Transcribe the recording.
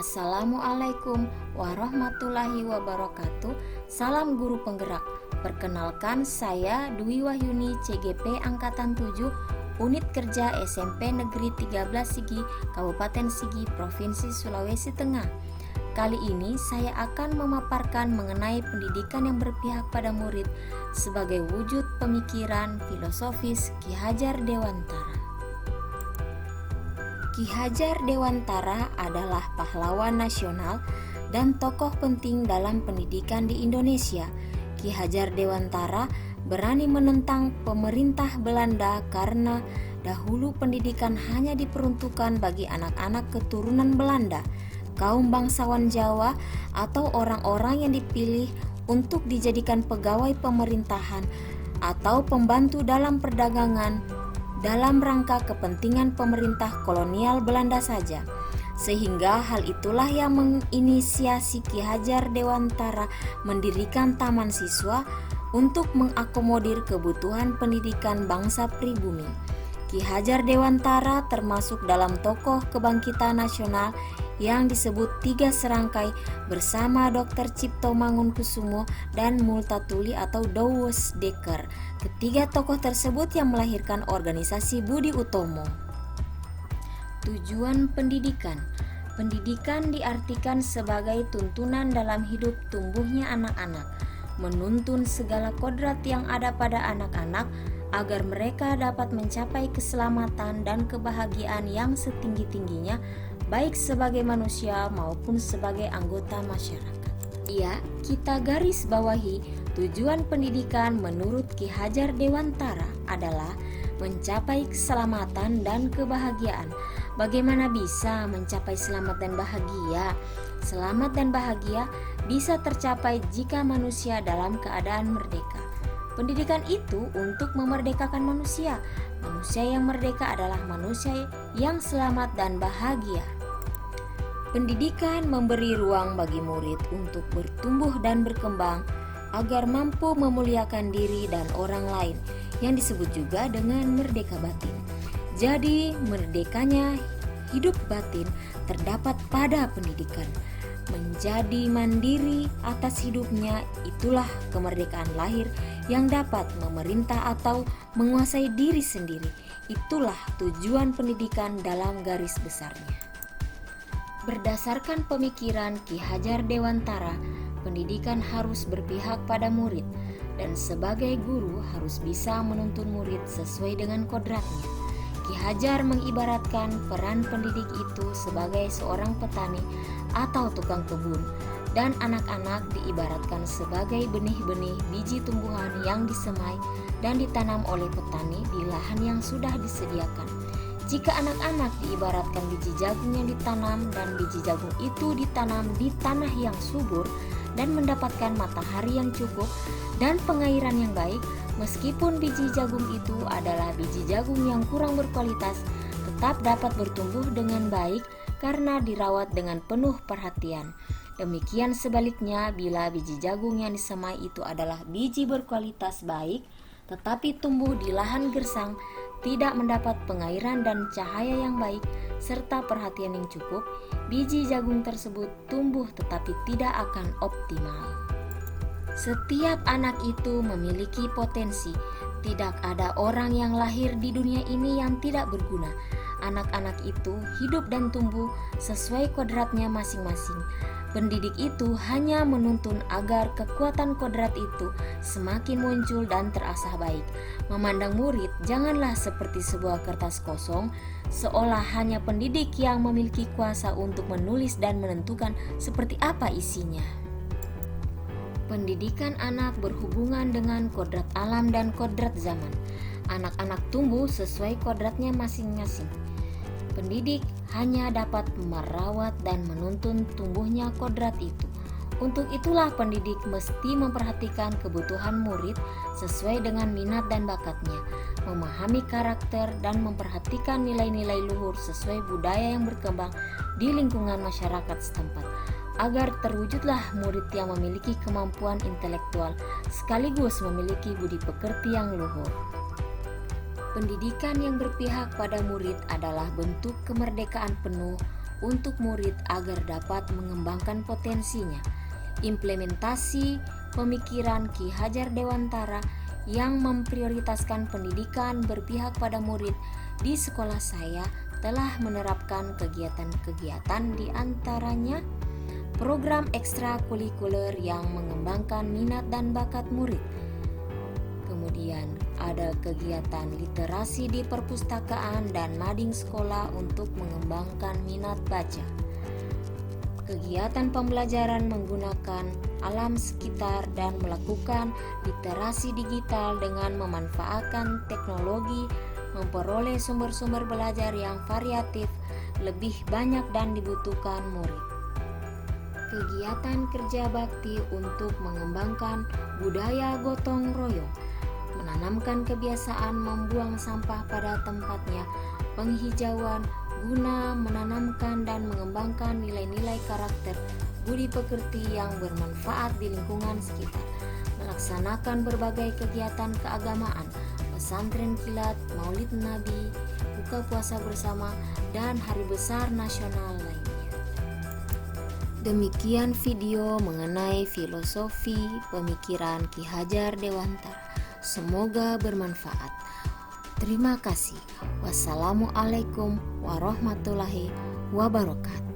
Assalamualaikum warahmatullahi wabarakatuh. Salam guru penggerak. Perkenalkan, saya Dwi Wahyuni, CGP Angkatan 7, Unit Kerja SMP Negeri 13 Sigi, Kabupaten Sigi, Provinsi Sulawesi Tengah. Kali ini saya akan memaparkan mengenai pendidikan yang berpihak pada murid sebagai wujud pemikiran filosofis Ki Hajar Dewantara. Ki Hajar Dewantara adalah pahlawan nasional dan tokoh penting dalam pendidikan di Indonesia. Ki Hajar Dewantara berani menentang pemerintah Belanda karena dahulu pendidikan hanya diperuntukkan bagi anak-anak keturunan Belanda, kaum bangsawan Jawa, atau orang-orang yang dipilih untuk dijadikan pegawai pemerintahan atau pembantu dalam perdagangan dalam rangka kepentingan pemerintah kolonial Belanda saja. Sehingga hal itulah yang menginisiasi Ki Hajar Dewantara mendirikan taman siswa untuk mengakomodir kebutuhan pendidikan bangsa pribumi. Ki Hajar Dewantara termasuk dalam tokoh kebangkitan nasional yang disebut tiga serangkai bersama Dr. Cipto Mangunkusumo dan Multatuli atau Douwes Dekker. Ketiga tokoh tersebut yang melahirkan organisasi Budi Utomo. Tujuan pendidikan. Pendidikan diartikan sebagai tuntunan dalam hidup tumbuhnya anak-anak, menuntun segala kodrat yang ada pada anak-anak agar mereka dapat mencapai keselamatan dan kebahagiaan yang setinggi-tingginya, baik sebagai manusia maupun sebagai anggota masyarakat. Ya, kita garis bawahi tujuan pendidikan menurut Ki Hajar Dewantara adalah mencapai keselamatan dan kebahagiaan. Bagaimana bisa mencapai selamat dan bahagia? Selamat dan bahagia bisa tercapai jika manusia dalam keadaan merdeka. Pendidikan itu untuk memerdekakan manusia. Manusia yang merdeka adalah manusia yang selamat dan bahagia. Pendidikan memberi ruang bagi murid untuk bertumbuh dan berkembang agar mampu memuliakan diri dan orang lain, yang disebut juga dengan merdeka batin. Jadi, merdekanya hidup batin terdapat pada pendidikan. Menjadi mandiri atas hidupnya, itulah kemerdekaan lahir yang dapat memerintah atau menguasai diri sendiri. Itulah tujuan pendidikan dalam garis besarnya. Berdasarkan pemikiran Ki Hajar Dewantara, pendidikan harus berpihak pada murid, dan sebagai guru harus bisa menuntun murid sesuai dengan kodratnya. Ki Hajar mengibaratkan peran pendidik itu sebagai seorang petani atau tukang kebun, dan anak-anak diibaratkan sebagai benih-benih biji tumbuhan yang disemai dan ditanam oleh petani di lahan yang sudah disediakan. Jika anak-anak diibaratkan biji jagung yang ditanam, dan biji jagung itu ditanam di tanah yang subur dan mendapatkan matahari yang cukup dan pengairan yang baik, meskipun biji jagung itu adalah biji jagung yang kurang berkualitas, tetap dapat bertumbuh dengan baik karena dirawat dengan penuh perhatian. Demikian sebaliknya, bila biji jagung yang disemai itu adalah biji berkualitas baik, tetapi tumbuh di lahan gersang, tidak mendapat pengairan dan cahaya yang baik, serta perhatian yang cukup, biji jagung tersebut tumbuh tetapi tidak akan optimal. Setiap anak itu memiliki potensi. Tidak ada orang yang lahir di dunia ini yang tidak berguna. Anak-anak itu hidup dan tumbuh sesuai kodratnya masing-masing. Pendidik itu hanya menuntun agar kekuatan kodrat itu semakin muncul dan terasah baik. Memandang murid janganlah seperti sebuah kertas kosong, seolah hanya pendidik yang memiliki kuasa untuk menulis dan menentukan seperti apa isinya. Pendidikan anak berhubungan dengan kodrat alam dan kodrat zaman. Anak-anak tumbuh sesuai kodratnya masing-masing. Pendidik hanya dapat merawat dan menuntun tumbuhnya kodrat itu. Untuk itulah pendidik mesti memperhatikan kebutuhan murid sesuai dengan minat dan bakatnya, memahami karakter dan memperhatikan nilai-nilai luhur sesuai budaya yang berkembang di lingkungan masyarakat setempat, agar terwujudlah murid yang memiliki kemampuan intelektual sekaligus memiliki budi pekerti yang luhur. Pendidikan yang berpihak pada murid adalah bentuk kemerdekaan penuh untuk murid agar dapat mengembangkan potensinya. Implementasi pemikiran Ki Hajar Dewantara yang memprioritaskan pendidikan berpihak pada murid di sekolah saya telah menerapkan kegiatan-kegiatan di antaranya program ekstrakurikuler yang mengembangkan minat dan bakat murid. Kemudian ada kegiatan literasi di perpustakaan dan mading sekolah untuk mengembangkan minat baca. Kegiatan pembelajaran menggunakan alam sekitar dan melakukan literasi digital dengan memanfaatkan teknologi, memperoleh sumber-sumber belajar yang variatif, lebih banyak dan dibutuhkan murid. Kegiatan kerja bakti untuk mengembangkan budaya gotong royong, menanamkan kebiasaan membuang sampah pada tempatnya, penghijauan guna menanamkan dan mengembangkan nilai-nilai karakter budi pekerti yang bermanfaat di lingkungan sekitar, melaksanakan berbagai kegiatan keagamaan, pesantren kilat, maulid nabi, buka puasa bersama, dan hari besar nasional lainnya. Demikian video mengenai filosofi pemikiran Ki Hajar Dewantara. Semoga bermanfaat. Terima kasih. Wassalamualaikum warahmatullahi wabarakatuh.